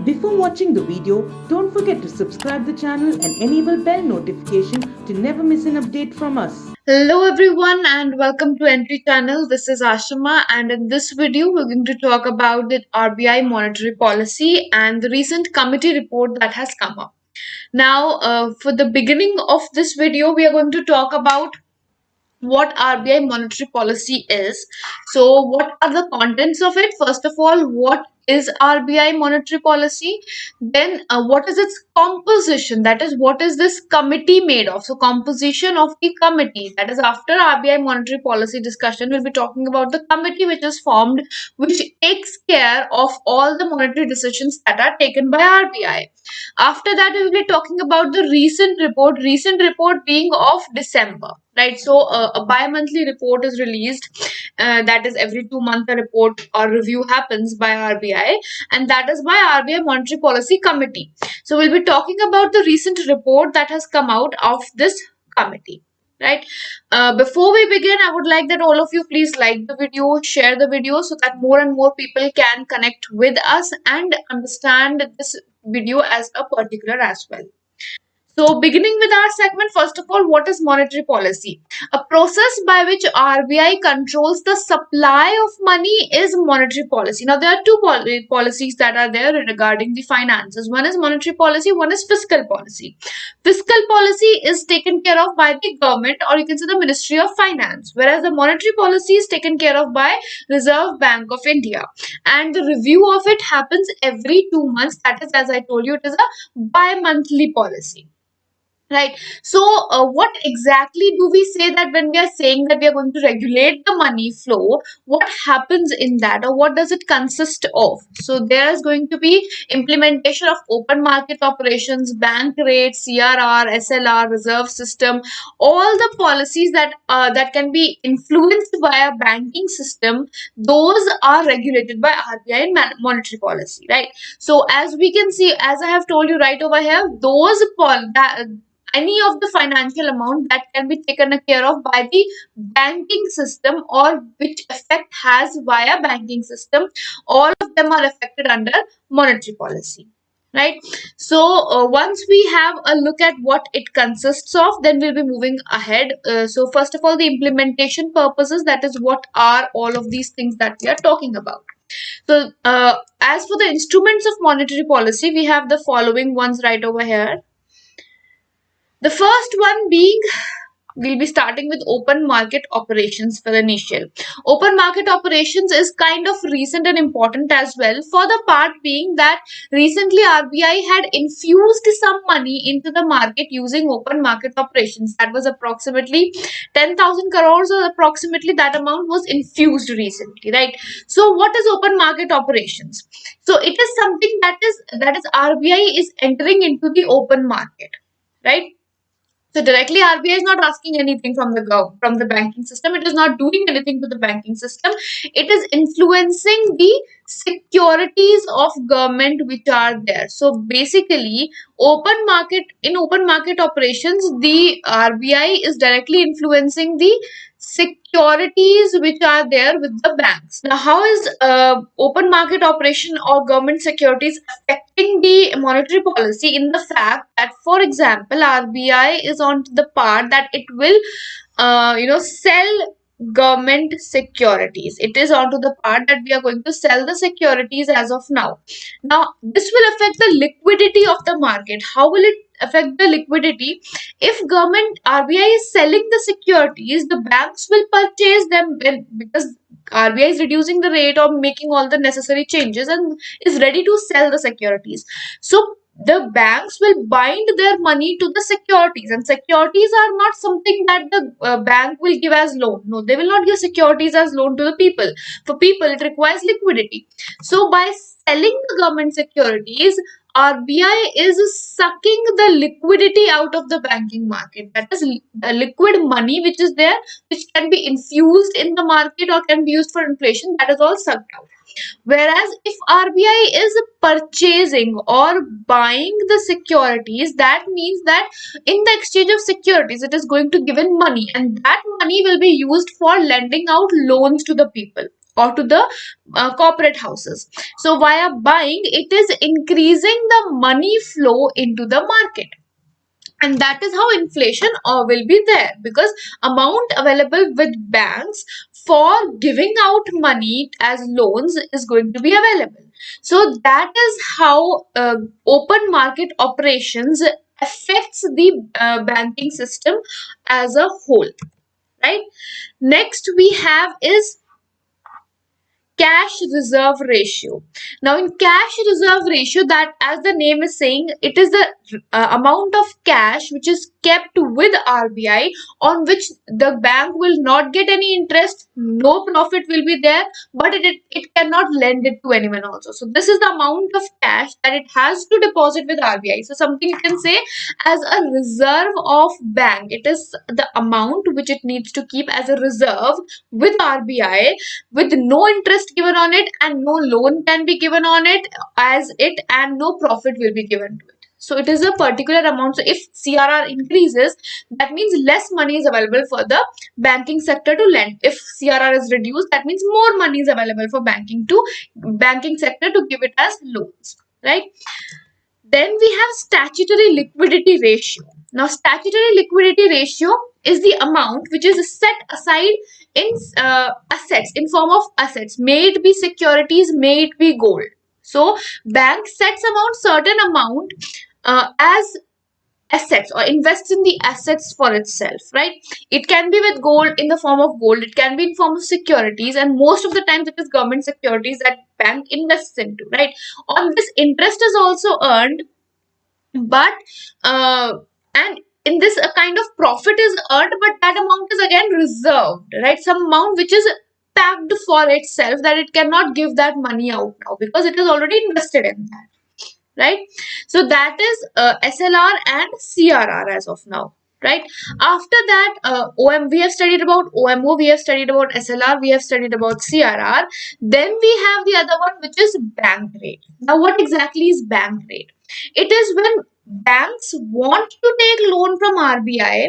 Before watching the video, don't forget to subscribe the channel and enable bell notification to never miss an update from us. Hello everyone and welcome to Entry Channel. This is Ashima, and in this video we're going to talk about the RBI monetary policy and the recent committee report that has come up. Now, for the beginning of this video, we are going to talk about what RBI monetary policy is. So, what are the contents of it? First of all, what is RBI monetary policy? Then, what is its composition? That is, what is this committee made of? So, composition of the committee. That is, after RBI monetary policy discussion, we'll be talking about the committee which is formed, which takes care of all the monetary decisions that are taken by RBI. After that, we will be talking about the recent report being of December, right? So a bi-monthly report is released, that is every 2 months a report or review happens by RBI, and that is by RBI Monetary Policy Committee. So we'll be talking about the recent report that has come out of this committee. Right. Before we begin, I would like that all of you please like the video, share the video so that more and more people can connect with us and understand this video as a particular as well. So, beginning with our segment, first of all, what is monetary policy? A process by which RBI controls the supply of money is monetary policy. Now, there are two policies that are there regarding the finances. One is monetary policy, one is fiscal policy. Fiscal policy is taken care of by the government, or you can say the Ministry of Finance, whereas the monetary policy is taken care of by Reserve Bank of India. And the review of it happens every 2 months. That is, as I told you, it is a bi-monthly policy. Right. So, what exactly do we say that when we are saying that we are going to regulate the money flow? What happens in that, or what does it consist of? So, there is going to be implementation of open market operations, bank rates, CRR, SLR, reserve system, all the policies that can be influenced by a banking system. Those are regulated by RBI and monetary policy, right? So, as we can see, as I have told you right over here, any of the financial amount that can be taken care of by the banking system or which effect has via banking system, all of them are affected under monetary policy, right? So once we have a look at what it consists of, then we'll be moving ahead. So first of all, the implementation purposes, that is what are all of these things that we are talking about. So as for the instruments of monetary policy, we have the following ones right over here. The first one being, we'll be starting with open market operations for the initial. Open market operations is kind of recent and important as well, for the part being that recently RBI had infused some money into the market using open market operations. That was approximately 10,000 crores, or approximately that amount was infused recently, right? So what is open market operations? So it is something that is RBI is entering into the open market, right? So directly RBI is not asking anything from from the banking system. It is not doing anything to the banking system. It is influencing the securities of government which are there. So basically, open market operations, the RBI is directly influencing the securities which are there with the banks. Now, how is open market operation or government securities affecting the monetary policy? In the fact that, for example, RBI is on the part that it will, sell government securities. It is onto the part that we are going to sell the securities as of now. Now, this will affect the liquidity of the market. How will it affect the liquidity? If government RBI is selling the securities, the banks will purchase them because RBI is reducing the rate or making all the necessary changes and is ready to sell the securities. So the banks will bind their money to the securities, and securities are not something that the bank will give as loan. No, they will not give securities as loan to the people. For people, it requires liquidity. So by selling the government securities, RBI is sucking the liquidity out of the banking market. That is the liquid money which is there, which can be infused in the market or can be used for inflation. That is all sucked out. Whereas if RBI is purchasing or buying the securities, that means that in the exchange of securities, it is going to give in money, and that money will be used for lending out loans to the people. or to the corporate houses. So via buying, it is increasing the money flow into the market, and that is how inflation will be there, because amount available with banks for giving out money as loans is going to be available. So that is how open market operations affects the banking system as a whole, right? Next we have is cash reserve ratio. Now in cash reserve ratio, that as the name is saying, it is the amount of cash which is kept with RBI, on which the bank will not get any interest, no profit will be there, but it cannot lend it to anyone also. So this is the amount of cash that it has to deposit with RBI. So something you can say as a reserve of bank. It is the amount which it needs to keep as a reserve with RBI, with no interest given on it and no loan can be given on it as it, and no profit will be given to it. So it is a particular amount. So if CRR increases, that means less money is available for the banking sector to lend. If CRR is reduced, that means more money is available for banking sector to give it as loans, right? Then we have statutory liquidity ratio. Now, statutory liquidity ratio is the amount which is set aside in assets, in form of assets, may it be securities, may it be gold. So, bank sets amount, certain amount as assets, or invests in the assets for itself, right? It can be with gold, in the form of gold, it can be in form of securities, and most of the times it is government securities that bank invests into, right? On this, interest is also earned, but and in this a kind of profit is earned, but that amount is again reserved, right? Some amount which is packed for itself, that it cannot give that money out now because it is already invested in that, right? So that is SLR and CRR as of now, right? After that, we have studied about OMO, we have studied about SLR, we have studied about CRR. Then we have the other one, which is bank rate. Now what exactly is bank rate? It is when banks want to take loan from RBI,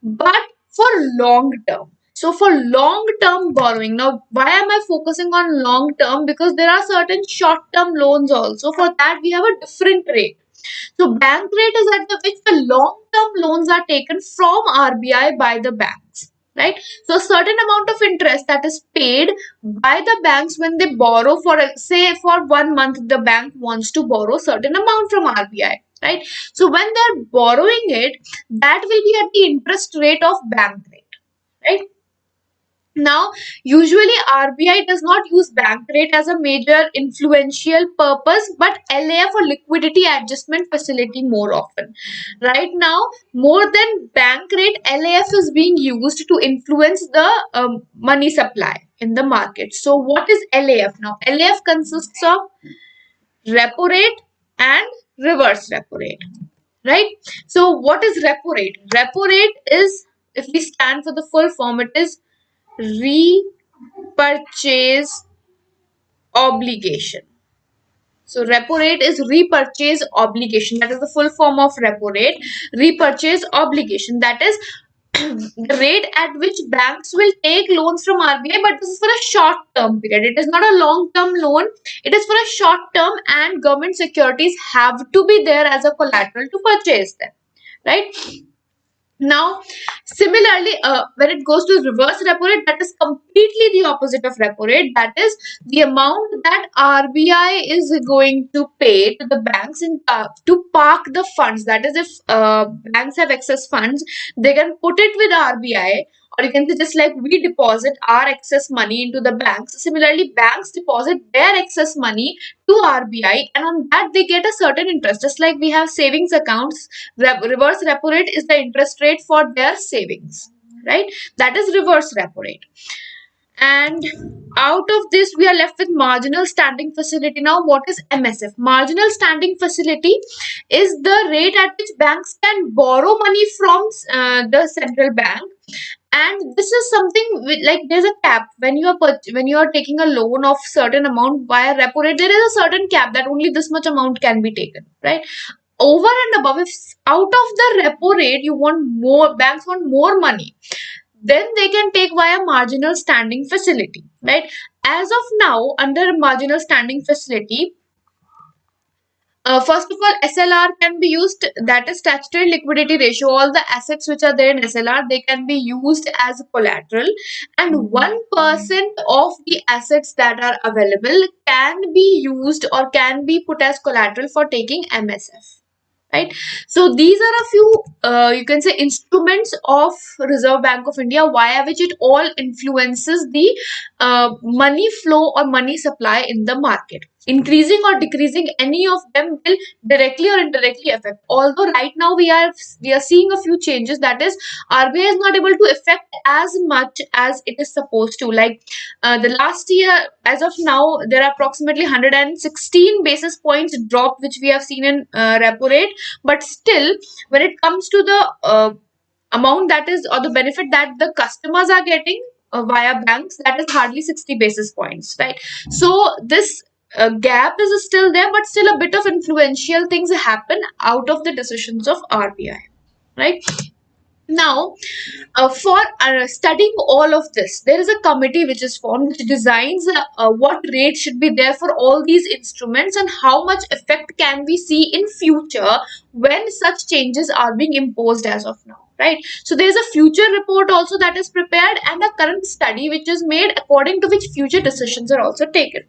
but for long term. So for long term borrowing, now why am I focusing on long term? Because there are certain short term loans also. For that we have a different rate. So bank rate is at the which the long term loans are taken from RBI by the banks, right? So a certain amount of interest that is paid by the banks when they borrow, for say for 1 month the bank wants to borrow certain amount from RBI, right? So when they're borrowing it, that will be at the interest rate of bank rate, right? Now, usually RBI does not use bank rate as a major influential purpose, but LAF or liquidity adjustment facility more often. Right now, more than bank rate, LAF is being used to influence the money supply in the market. So, what is LAF now? LAF consists of repo rate and reverse repo rate, right? So, what is repo rate? Repo rate is, if we stand for the full form, it is repurchase obligation. So repo rate is repurchase obligation. That is the full form of repo rate. Repurchase obligation. That is the rate at which banks will take loans from RBI, but this is for a short term period. It is not a long term loan. It is for a short term, and government securities have to be there as a collateral to purchase them, right? Now, similarly, when it goes to reverse repo rate, that is completely the opposite of repo rate. That is the amount that RBI is going to pay to the banks in to park the funds. That is, if banks have excess funds, they can put it with RBI, or you can say just like we deposit our excess money into the banks. Similarly, banks deposit their excess money to RBI, and on that they get a certain interest. Just like we have savings accounts, reverse repo rate is the interest rate for their savings, right? That is reverse repo rate. And out of this, we are left with marginal standing facility. Now, what is MSF? Marginal standing facility is the rate at which banks can borrow money from the central bank, and this is something like there's a cap when you are when you are taking a loan of certain amount via repo rate. There is a certain cap that only this much amount can be taken, right? Over and above, if out of the repo rate you want more, banks want more money, then they can take via marginal standing facility, right? As of now, under marginal standing facility, first of all, SLR can be used, that is statutory liquidity ratio. All the assets which are there in SLR, they can be used as collateral, and 1% of the assets that are available can be used or can be put as collateral for taking MSF. Right, so these are a few you can say instruments of Reserve Bank of India via which it all influences the money flow or money supply in the market. Increasing or decreasing any of them will directly or indirectly affect. Although right now we are seeing a few changes, that is RBI is not able to affect as much as it is supposed to. Like the last year, as of now, there are approximately 116 basis points drop which we have seen in repo rate, but still when it comes to the amount that is, or the benefit that the customers are getting via banks, that is hardly 60 basis points, right? So this gap is still there, but still a bit of influential things happen out of the decisions of RBI, right? Now, for studying all of this, there is a committee which is formed which designs what rate should be there for all these instruments and how much effect can we see in future when such changes are being imposed as of now. Right. So there is a future report also that is prepared and a current study which is made according to which future decisions are also taken.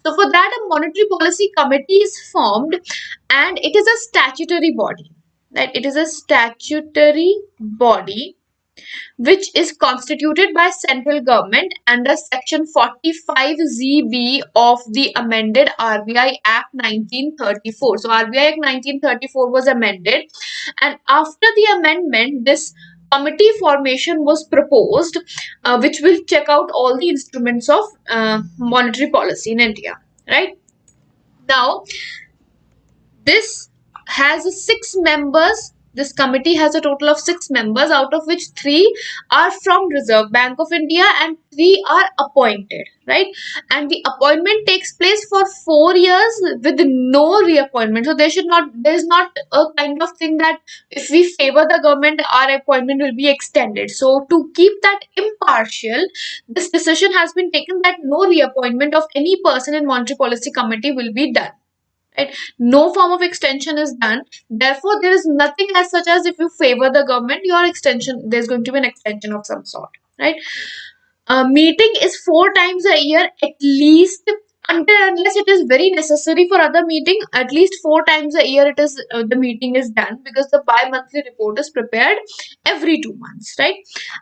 So for that, a monetary policy committee is formed, and it is a statutory body. Right. It is a statutory body which is constituted by central government under section 45ZB of the amended RBI Act 1934. So RBI Act 1934 was amended, and after the amendment, this committee formation was proposed, which will check out all the instruments of monetary policy in India. Right now, this has 6 members. This committee has a total of 6 members, out of which 3 are from Reserve Bank of India and 3 are appointed, right? And the appointment takes place for 4 years with no reappointment. So there is not a kind of thing that if we favor the government, our appointment will be extended. So to keep that impartial, this decision has been taken that no reappointment of any person in Monetary Policy Committee will be done. Right? No form of extension is done. Therefore, there is nothing as such as if you favor the government, your extension, there's going to be an extension of some sort. Right? Meeting is 4 times a year at least, until unless it is very necessary for other meeting, at least 4 times a year it is the meeting is done, because the bi-monthly report is prepared every 2 months, right?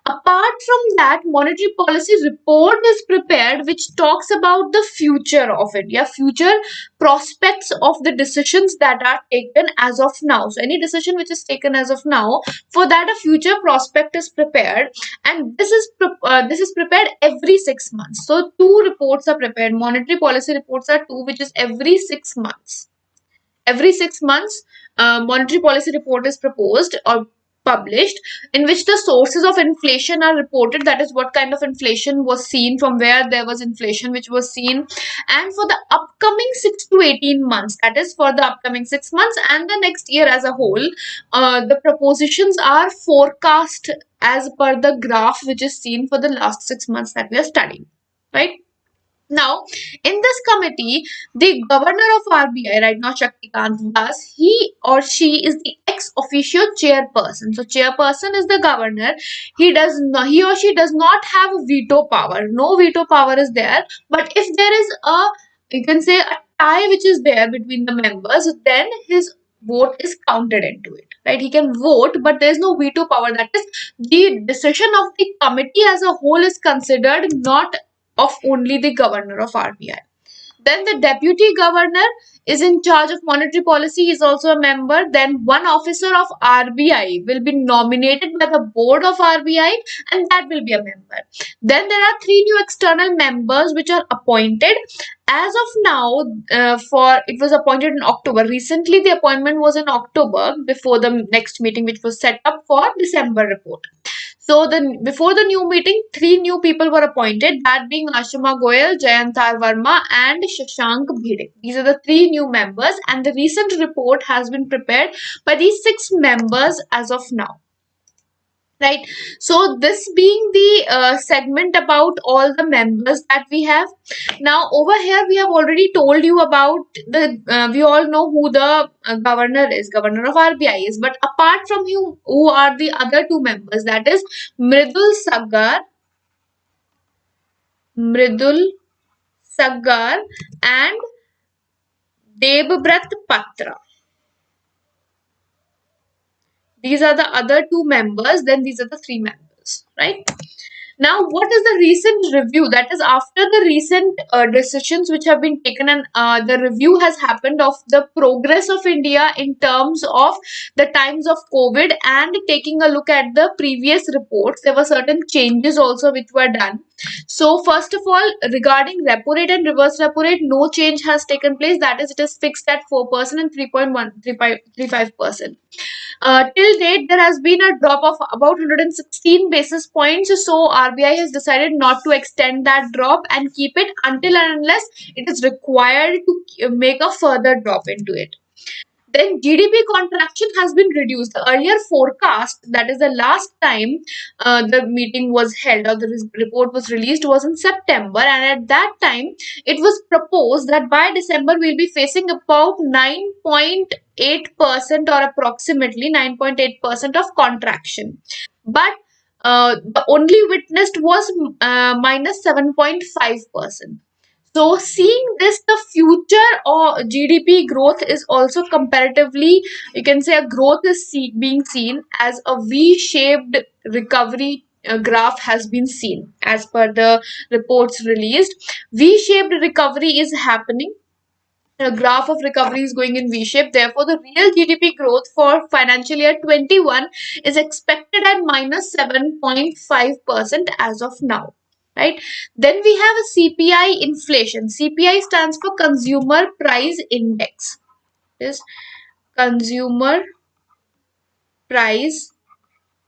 Apart from that, monetary policy report is prepared which talks about the future of India, future prospects of the decisions that are taken as of now. So any decision which is taken as of now, for that a future prospect is prepared, and this is prepared every 6 months. So 2 reports are prepared. Monetary policy reports are 2, which is every 6 months. Every 6 months, monetary policy report is proposed or published, in which the sources of inflation are reported, that is what kind of inflation was seen, from where there was inflation which was seen, and for the upcoming 6 to 18 months, that is for the upcoming 6 months and the next year as a whole, the propositions are forecast as per the graph which is seen for the last 6 months that we are studying, right? Now, in this committee, the governor of RBI, right now Shaktikant Das, he or she is the ex officio chairperson. So, chairperson is the governor. He or she does not have veto power. No veto power is there. But if there is you can say a tie which is there between the members, then his vote is counted into it. Right? He can vote, but there is no veto power. That is, the decision of the committee as a whole is considered not of only the governor of RBI. Then the deputy governor is in charge of monetary policy. He is also a member. Then one officer of RBI will be nominated by the board of RBI, and that will be a member. Then there are 3 new external members which are appointed. As of now, it was appointed in October. Recently, the appointment was in October before the next meeting, which was set up for December report. So before the new meeting, 3 new people were appointed, that being Ashima Goyal, Jayantar Verma, and Shashank Bhide. These are the 3 new members, and the recent report has been prepared by these 6 members as of now. right? So this being the segment about all the members that we have. Now over here we have already told you about the we all know who the governor of RBI is, but apart from him, who are the other two members, that is Mridul Saggar and Debabrat Patra. These are the other two members, then these are the three members, right? Now, what is the recent review? That is, after the recent decisions which have been taken, and the review has happened of the progress of India in terms of the times of COVID, and taking a look at the previous reports, there were certain changes also which were done. So, first of all, regarding repo rate and reverse repo rate, no change has taken place. That is, it is fixed at 4% and 3.135%. Till date, there has been a drop of about 116 basis points. So RBI has decided not to extend that drop and keep it until and unless it is required to make a further drop into it. Then GDP contraction has been reduced. The earlier forecast, that is the last time the meeting was held or the report was released, was in September, and at that time it was proposed that by December we'll be facing about 9.8% or approximately 9.8% of contraction. But the only witnessed was minus 7.5%. So, seeing this, the future or GDP growth is also comparatively, you can say, a growth is being seen as a V-shaped recovery graph has been seen as per the reports released. V-shaped recovery is happening. The graph of recovery is going in V shape. Therefore, the real GDP growth for financial year 21 is expected at minus 7.5% as of now. Right? Then we have a CPI inflation. CPI stands for Consumer Price Index. This Consumer Price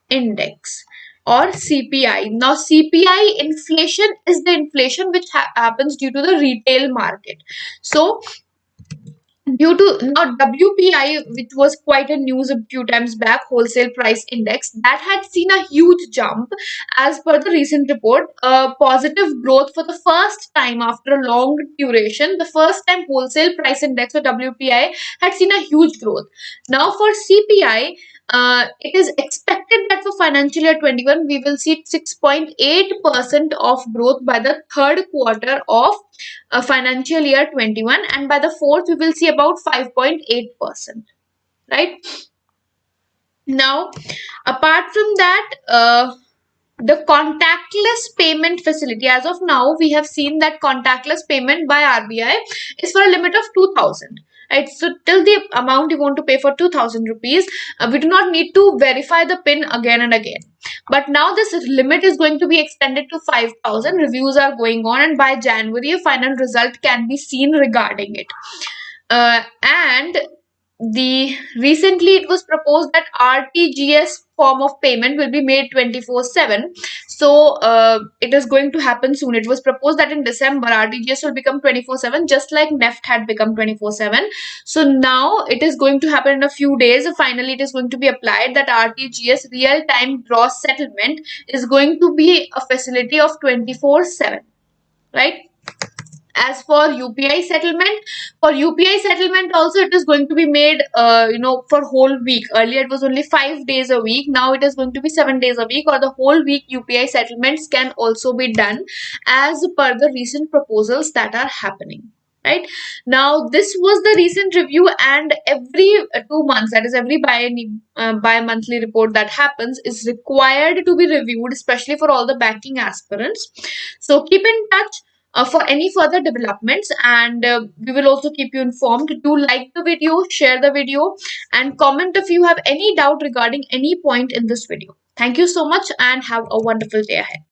Index or CPI. Now, CPI inflation is the inflation which happens due to the retail market. So, due to now WPI, which was quite a news a few times back, wholesale price index, that had seen a huge jump as per the recent report. Positive growth for the first time after a long duration. The first time wholesale price index or WPI had seen a huge growth. Now for CPI, it is expected that for financial year 21 we will see 6.8% of growth by the third quarter of financial year 21, and by the fourth we will see about 5.8%, right? Now apart from that, the contactless payment facility, as of now we have seen that contactless payment by RBI is for a limit of 2000, right? So till the amount you want to pay for 2000 rupees, we do not need to verify the pin again and again. But now this limit is going to be extended to 5000. Reviews are going on, and by January a final result can be seen regarding it. And the recently it was proposed that RTGS form of payment will be made 24/7. So it is going to happen soon. It was proposed that in December RTGS will become 24/7, just like NEFT had become 24/7. So now it is going to happen in a few days. Finally, it is going to be applied that RTGS, real time gross settlement, is going to be a facility of 24/7, right? As for UPI settlement, for UPI settlement also it is going to be made for whole week. Earlier it was only 5 days a week, now it is going to be 7 days a week, or the whole week UPI settlements can also be done as per the recent proposals that are happening. Right now, this was the recent review, and every 2 months, that is every bi-monthly report that happens is required to be reviewed, especially for all the banking aspirants. So keep in touch for any further developments, and we will also keep you informed. Do like the video, share the video, and comment if you have any doubt regarding any point in this video. Thank you so much and have a wonderful day ahead.